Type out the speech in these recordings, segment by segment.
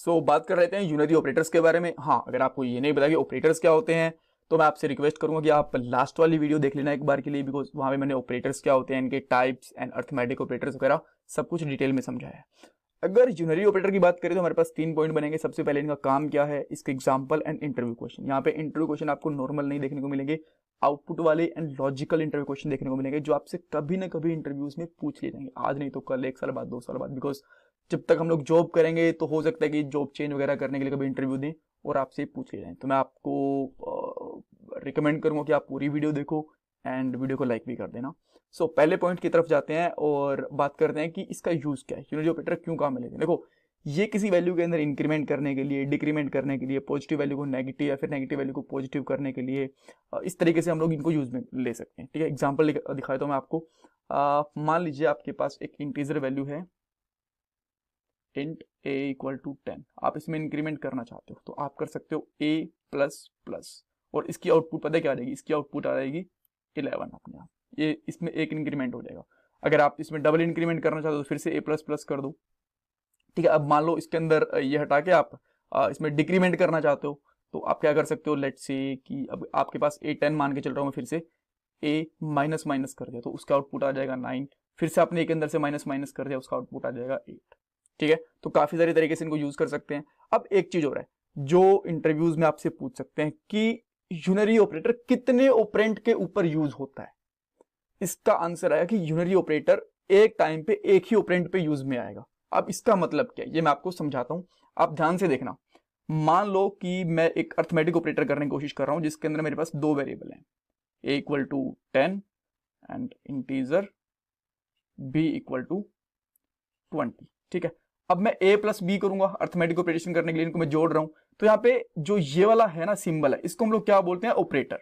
सो बात कर रहे थे यूनरी ऑपरेटर्स के बारे में। हाँ, अगर आपको ये नहीं पता कि ऑपरेटर्स क्या होते हैं तो मैं आपसे रिक्वेस्ट करूंगा कि आप लास्ट वाली वीडियो देख लेना एक बार के लिए, बिकॉज वहां पे मैंने ऑपरेटर्स क्या होते हैं, इनके टाइप्स एंड अर्थमेटिक ऑपरेटर्स वगैरह सब कुछ डिटेल में समझाया है। अगर यूनरी ऑपरेटर की बात करें तो हमारे पास 3 पॉइंट बनेंगे। सबसे पहले इनका काम क्या है, इसके एग्जांपल एंड इंटरव्यू क्वेश्चन। यहाँ पे इंटरव्यू क्वेश्चन आपको नॉर्मल नहीं देखने को मिलेंगे, आउटपुट वाले एंड लॉजिकल इंटरव्यू क्वेश्चन देखने को मिलेंगे, जो आपसे कभी ना कभी इंटरव्यूज में पूछ लिए जाएंगे, आज नहीं तो कल, 1 साल बाद, 2 साल बाद। बिकॉज जब तक हम लोग जॉब करेंगे तो हो सकता है कि जॉब चेंज वगैरह करने के लिए कभी इंटरव्यू दें और आपसे पूछ लिए जाए। तो मैं आपको रिकमेंड करूंगा कि आप पूरी वीडियो देखो एंड वीडियो को लाइक भी कर देना। सो पहले पॉइंट की तरफ जाते हैं और बात करते हैं कि इसका यूज क्या है, यूनरी ऑपरेटर क्यों काम में लेते हैं। देखो, ये किसी वैल्यू के अंदर इंक्रीमेंट करने के लिए, डिक्रीमेंट करने के लिए, पॉजिटिव वैल्यू को नेगेटिव या फिर नेगेटिव वैल्यू को पॉजिटिव करने के लिए, इस तरीके से हम लोग इनको यूज में ले सकते हैं। ठीक है, एग्जांपल दिखाया तो मैं आपको, मान लीजिए आपके पास एक इंटीजर वैल्यू है int a इक्वल टू 10, आप इसमें इंक्रीमेंट करना चाहते हो तो आप कर सकते हो a प्लस प्लस, और इसकी आउटपुट पता है क्या आ जाएगी, इसकी आउटपुट आ जाएगी 11 अपने आप। ये इसमें एक इंक्रीमेंट हो जाएगा। अगर आप इसमें डबल इंक्रीमेंट करना चाहते हो तो फिर से a प्लस प्लस कर दो। ठीक है, अब मान लो इसके अंदर ये हटा के आप इसमें डिक्रीमेंट करना चाहते हो तो आप क्या कर सकते हो, लेट्स से कि अब आपके पास a 10 मान के चल रहा हूँ मैं, फिर से a माइनस माइनस कर दिया तो उसका आउटपुट आ जाएगा 9, फिर से आपने एक अंदर से माइनस माइनस कर दिया, उसका आउटपुट आ जाएगा 8। ठीक है, तो काफी सारे तरीके से इनको यूज कर सकते हैं। अब एक चीज और है जो इंटरव्यूज में आपसे पूछ सकते हैं कि यूनरी ऑपरेटर कितने ऑपरेंट के ऊपर यूज होता है। इसका आंसर आया कि यूनरी ऑपरेटर एक टाइम पे एक ही ऑपरेंट पे यूज में आएगा। अब इसका मतलब क्या है ये मैं आपको समझाता हूं, आप ध्यान से देखना। मान लो कि मैं एक अर्थमेटिक ऑपरेटर करने की कोशिश कर रहा हूं जिसके अंदर मेरे पास 2 वेरिएबल हैं, a equal to 10 and integer b equal to 20। ठीक है, अब मैं a प्लस बी करूंगा अर्थमेटिक ऑपरेशन करने के लिए, इनको मैं जोड़ रहा हूं। तो यहाँ पे जो ये वाला है ना सिंबल है, इसको हम लोग क्या बोलते हैं, ऑपरेटर।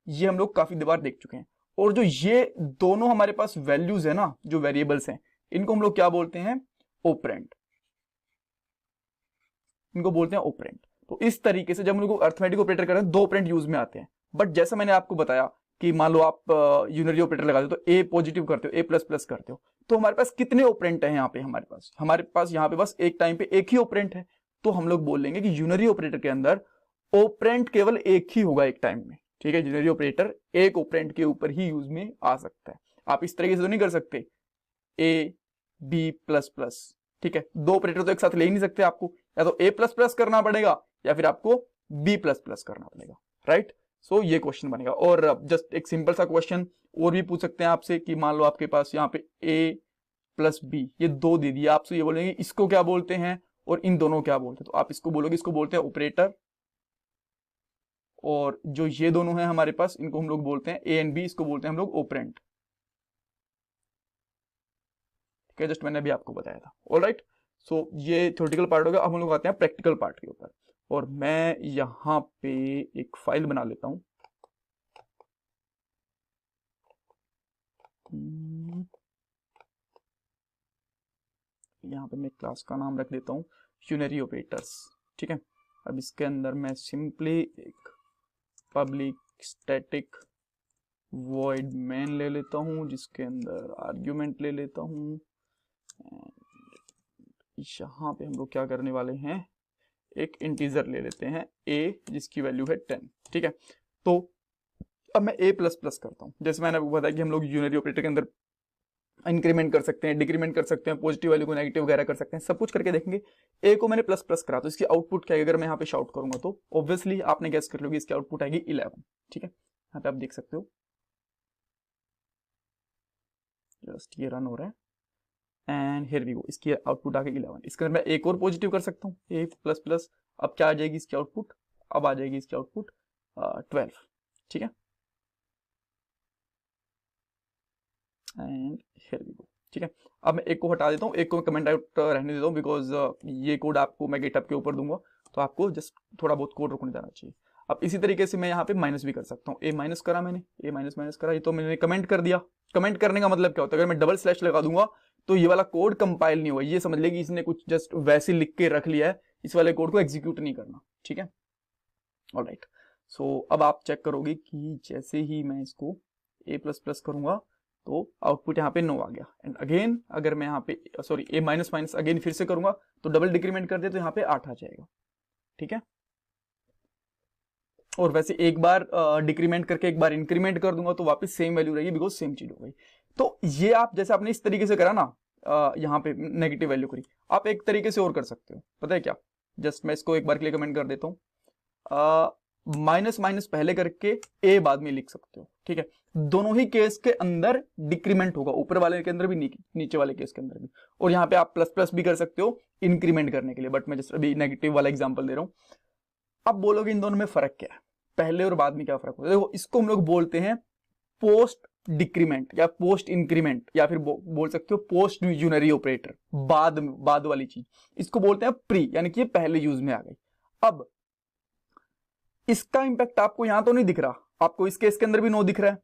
ये हम लोग काफी बार देख चुके हैं। और जो ये दोनों हमारे पास वैल्यूज है ना, जो वेरिएबल्स हैं, इनको हम लोग क्या बोलते हैं, ऑपरेंड। इनको बोलते हैं ऑपरेंड। तो इस तरीके से जब हम लोग अर्थमेटिक ऑपरेटर कर रहे हैं 2 ऑपरेंड यूज में आते हैं। बट जैसा मैंने आपको बताया कि मान लो आप यूनरी ऑपरेटर लगाते हो तो ए पॉजिटिव करते हो, ए प्लस प्लस करते हो, तो हमारे पास कितने ऑपरेंट हैं यहाँ पे, हमारे पास यहाँ पे बस एक टाइम पे एक ही ऑपरेंट है। तो हम लोग बोल लेंगे कि यूनरी ऑपरेटर के अंदर ऑपरेंट केवल एक ही होगा एक टाइम में। ठीक है, यूनरी ऑपरेटर एक ऑपरेंट के ऊपर ही यूज में आ सकता है। आप इस तरीके से तो नहीं कर सकते ए बी प्लस प्लस। ठीक है, 2 ऑपरेटर तो एक साथ ले ही नहीं सकते, आपको या तो ए प्लस प्लस करना पड़ेगा या फिर आपको बी प्लस प्लस करना पड़ेगा। राइट, सो ये क्वेश्चन बनेगा। और जस्ट एक सिंपल सा क्वेश्चन और भी पूछ सकते हैं आपसे कि मान लो आपके पास यहाँ पे a प्लस बी, ये 2 दे दिया, आपसे ये बोलेंगे इसको क्या बोलते हैं और इन दोनों क्या बोलते हैं। तो आप इसको बोलोगे, इसको बोलते हैं ऑपरेटर, और जो ये दोनों हैं हमारे पास, इनको हम लोग बोलते हैं ए एंड बी, इसको बोलते हैं हम लोग ऑपरेंड। ठीक है, जस्ट मैंने अभी आपको बताया था। ऑलराइट, सो ये थ्योरेटिकल पार्ट हो गया। अब हम लोग आते हैं प्रैक्टिकल पार्ट के ऊपर, और मैं यहाँ पे एक फाइल बना लेता हूं। यहाँ पे मैं क्लास का नाम रख देता हूँ यूनरी ऑपरेटर्स। ठीक है, अब इसके अंदर मैं सिंपली एक पब्लिक स्टैटिक वॉइड मेन ले लेता हूँ, जिसके अंदर आर्ग्यूमेंट ले लेता हूँ। यहाँ पे हम लोग क्या करने वाले हैं, एक इंटीजर ले लेते हैं a, जिसकी वैल्यू है 10। ठीक है, तो अब मैं a प्लस प्लस करता हूँ। जैसे मैंने आपको बताया कि हम लोग यूनरी ऑपरेटर के अंदर इंक्रीमेंट कर सकते हैं, डिक्रीमेंट कर सकते हैं, पॉजिटिव वैल्यू को नेगेटिव वगैरह कर सकते हैं, सब कुछ करके देखेंगे। a को मैंने प्लस प्लस करा तो इसकी आउटपुट क्या है, अगर मैं यहाँ पे शाउट करूंगा तो ऑब्वियसली आपने गैस कर लोगे इसकी आउटपुट आएगी 11। ठीक है, यहाँ पे आप देख सकते हो, जस्ट ये रन हो रहा है एंड हियर वी गो, इसकी आउटपुट आ गई 11। इसके अंदर मैं एक और पॉजिटिव कर सकता हूँ, a प्लस प्लस। अब क्या आ जाएगी इसकी आउटपुट, अब आ जाएगी इसकी आउटपुट 12। ठीक है, एंड हियर वी गो। ठीक है, अब मैं एक को हटा देता हूँ, एक को मैं कमेंट आउट रहने देता हूँ, बिकॉज ये कोड आपको मैं गिटहब के ऊपर दूंगा, तो आपको जस्ट थोड़ा बहुत कोड रुकने जाना चाहिए। अब इसी तरीके से मैं यहाँ पे माइनस भी कर सकता हूँ, ए माइनस करा मैंने, ए माइनस माइनस करा, ये तो मैंने कमेंट कर दिया। कमेंट करने का मतलब क्या होता है, अगर मैं डबल स्लैश लगा दूंगा तो ये वाला कोड कंपाइल नहीं हुआ, ये समझ ले कि इसने कुछ जस्ट वैसे लिख के रख लिया है, इस वाले कोड को एग्जीक्यूट नहीं करना। ठीक है, ऑलराइट, सो अब आप चेक करोगे कि जैसे ही मैं इसको a प्लस प्लस करूंगा तो आउटपुट यहाँ पे 9 आ गया। एंड अगेन अगर मैं यहाँ पे सॉरी ए माइनस माइनस अगेन फिर से करूंगा तो डबल डिक्रीमेंट कर दे तो यहाँ पे 8 आ जाएगा। ठीक है, और वैसे एक बार डिक्रीमेंट करके एक बार इंक्रीमेंट कर दूंगा तो वापस सेम वैल्यू रहेगी, बिकॉज सेम चीज हो गई। तो ये आप जैसे आपने इस तरीके से करा ना, यहाँ पे नेगेटिव वैल्यू करी, आप एक तरीके से और कर सकते हो, पता है क्या, जस्ट मैं इसको एक बार के लिए कमेंट कर देता हूँ, माइनस माइनस पहले करके ए बाद में लिख सकते हो। ठीक है, दोनों ही केस के अंदर डिक्रीमेंट होगा, ऊपर वाले के अंदर भी नीचे वाले केस के अंदर भी। और यहाँ पे आप प्लस प्लस भी कर सकते हो इंक्रीमेंट करने के लिए, बट मैं जस्ट अभी नेगेटिव वाला एग्जांपल दे रहा हूँ। अब बोलोगे इन दोनों में फर्क क्या है, पहले और बाद में क्या फर्क होता है? देखो, इसको हम लोग बोलते हैं पोस्ट डिक्रीमेंट या पोस्ट इंक्रीमेंट, या फिर बोल सकते हो पोस्ट यूनरी ऑपरेटर, बाद वाली चीज, इसको बोलते हैं प्री, यानी कि ये पहले यूज में आ गई। अब इसका इंपैक्ट आपको यहां तो नहीं दिख रहा, आपको इस केस के अंदर भी 9 दिख रहा है,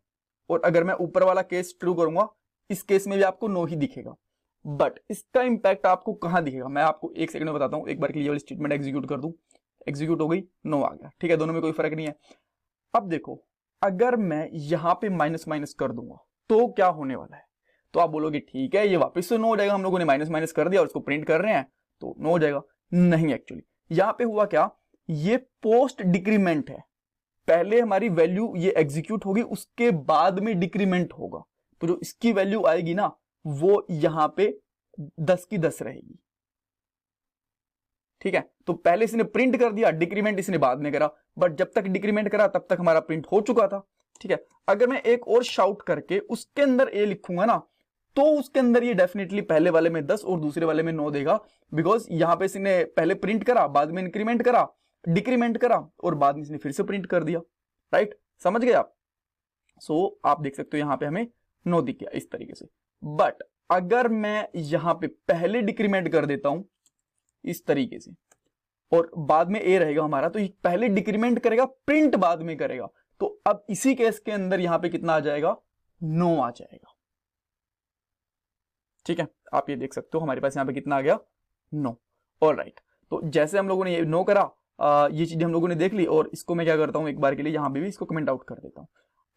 और अगर मैं ऊपर वाला केस ट्रू करूंगा इस केस में भी आपको 9 ही दिखेगा। बट इसका इंपैक्ट आपको कहां दिखेगा, मैं आपको एक सेकंड में बताता हूं। एक बार के लिए वाली स्टेटमेंट एग्जीक्यूट कर दूं, एग्जीक्यूट हो गई, 9 आ गया। ठीक है, दोनों में कोई फर्क नहीं है। अब देखो, अगर मैं यहां पे माइनस माइनस कर दूंगा तो क्या होने वाला है? तो आप बोलोगे ठीक है ये वापस से 9 हो जाएगा, हम लोगों ने माइनस माइनस कर दिया और उसको प्रिंट कर रहे हैं तो 9 हो जाएगा। नहीं, एक्चुअली यहां पे हुआ क्या, ये पोस्ट डिक्रीमेंट है, पहले हमारी वैल्यू ये एग्जीक्यूट होगी, उसके बाद में डिक्रीमेंट होगा, तो जो इसकी वैल्यू आएगी ना वो यहां पे 10 की 10 रहेगी। ठीक है, तो पहले इसने प्रिंट कर दिया, डिक्रीमेंट इसने बाद में करा, बट जब तक डिक्रीमेंट करा तब तक हमारा प्रिंट हो चुका था। ठीक है, अगर मैं एक और शाउट करके उसके अंदर ए लिखूंगा ना तो उसके अंदर ये डेफिनेटली पहले वाले में 10 और दूसरे वाले में 9 देगा, बिकॉज यहां पे इसने पहले प्रिंट करा, बाद में इंक्रीमेंट करा, डिक्रीमेंट करा और बाद में इसने फिर से प्रिंट कर दिया। राइट, समझ गए आप? सो आप देख सकते हो यहां पे हमें 9 दिख गया इस तरीके से। बट अगर मैं यहां पे पहले डिक्रीमेंट कर देता हूं इस तरीके से और बाद में ए रहेगा हमारा, तो ये पहले डिक्रीमेंट करेगा, प्रिंट बाद में करेगा, तो अब इसी केस के अंदर यहां पे कितना आ जाएगा, 9 आ जाएगा। ठीक है, आप ये देख सकते हो हमारे पास यहां पे कितना आ गया, 9। ऑलराइट, तो जैसे हम लोगों ने ये 9 करा, ये चीजें हम लोगों ने देख ली, और इसको मैं क्या करता हूं एक बार के लिए यहां पे भी इसको कमेंट आउट कर देता हूं।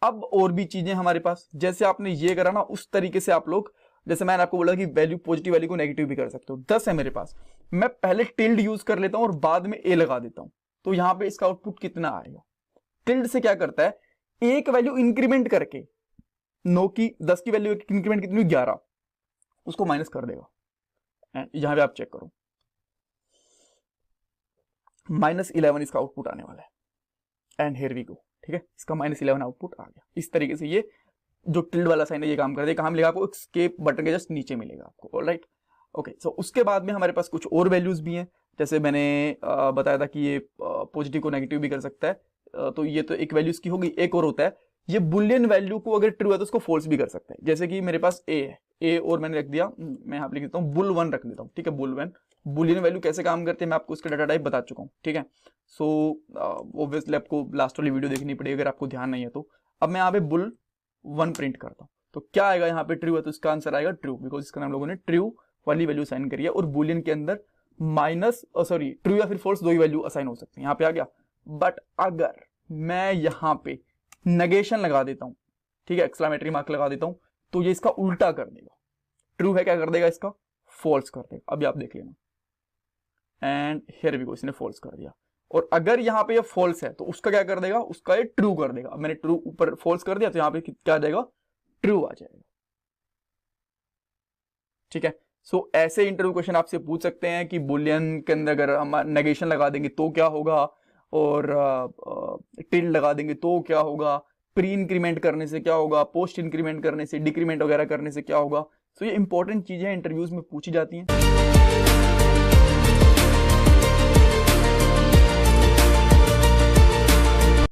अब और भी चीजें हमारे पास, जैसे आपने ये करा ना उस तरीके से आप लोग, जैसे मैंने आपको बोला कि वैल्यू पॉजिटिव वाली को नेगेटिव भी कर सकते हो। 10 है मेरे पास, मैं पहले टिल्ड यूज कर लेता हूं और बाद में ए लगा देता हूं, तो यहां पे इसका आउटपुट कितना आएगा? टिल्ड से क्या करता है, एक वैल्यू इंक्रीमेंट करके 9 की 10 की वैल्यू इंक्रीमेंट कितनी 11, उसको माइनस कर देगा। यहां पे आप चेक करो, -11 इसका आउटपुट आने वाला है। And here we go. ठीक है, इसका -11 आउटपुट आ गया। इस तरीके से ये जो टिल्ड वाला साइन है ये काम कर दे। कहां मिलेगा आपको? एस्केप बटन के जस्ट नीचे मिलेगा आपको। Alright, okay. सो उसके बाद में हमारे पास कुछ और वैल्यूज भी हैं, जैसे मैंने बताया था कि ये पॉजिटिव को नेगेटिव भी कर सकता है, तो ये तो एक वैल्यू इसकी होगी। एक और होता है, ये बुलियन वैल्यू को अगर ट्रू है तो उसको फॉल्स भी कर सकता है। जैसे कि मेरे पास ए है, ए और मैंने रख दिया, मैं यहाँ पे लिख देता हूँ बुल 1 रख देता हूँ। ठीक है, बुल 1। बुलियन वैल्यू कैसे काम करते हैं मैं आपको उसका डाटा टाइप बता चुका हूँ। ठीक है, सो ऑब्वियसली आपको लास्ट वाली वीडियो देखनी पड़ेगी अगर आपको ध्यान नहीं है तो। अब मैं यहाँ पे बुल 1 प्रिंट करता हूँ, तो क्या आएगा यहाँ पे? ट्रू है तो इसका आंसर आएगा ट्रू, बिकॉज इसका नाम लोगों ने ट्रू वाली वैल्यू असाइन करी है। और बुलियन के अंदर ट्रू या फिर फॉल्स दो ही वैल्यू असाइन हो सकते हैं, यहाँ पे आ गया। बट अगर मैं यहाँ पे नेगेशन लगा देता हूँ, ठीक है, एक्सक्लेमेटरी मार्क लगा देता हूँ, तो ये इसका उल्टा कर देगा। ट्रू है क्या कर देगा? इसका फॉल्स कर देगा। अभी आप देख लेना, एंड हियर वी गो, इसने फॉल्स कर दिया। और अगर यहाँ पे ये फॉल्स है तो उसका क्या कर देगा? उसका ये ट्रू कर देगा। अब मैंने ट्रू ऊपर फॉल्स कर दिया तो यहाँ पे क्या आ जाएगा? ट्रू आ जाएगा। ठीक है, सो ऐसे इंटरव्यू क्वेश्चन आपसे पूछ सकते हैं कि बुलियन के अंदर अगर हम नेगेशन लगा देंगे तो क्या होगा, और टिल्ड लगा देंगे तो क्या होगा, प्री इंक्रीमेंट करने से क्या होगा, पोस्ट इंक्रीमेंट करने से, डिक्रीमेंट वगैरह करने से क्या होगा। सो ये इंपॉर्टेंट चीजें इंटरव्यूज में पूछी जाती हैं।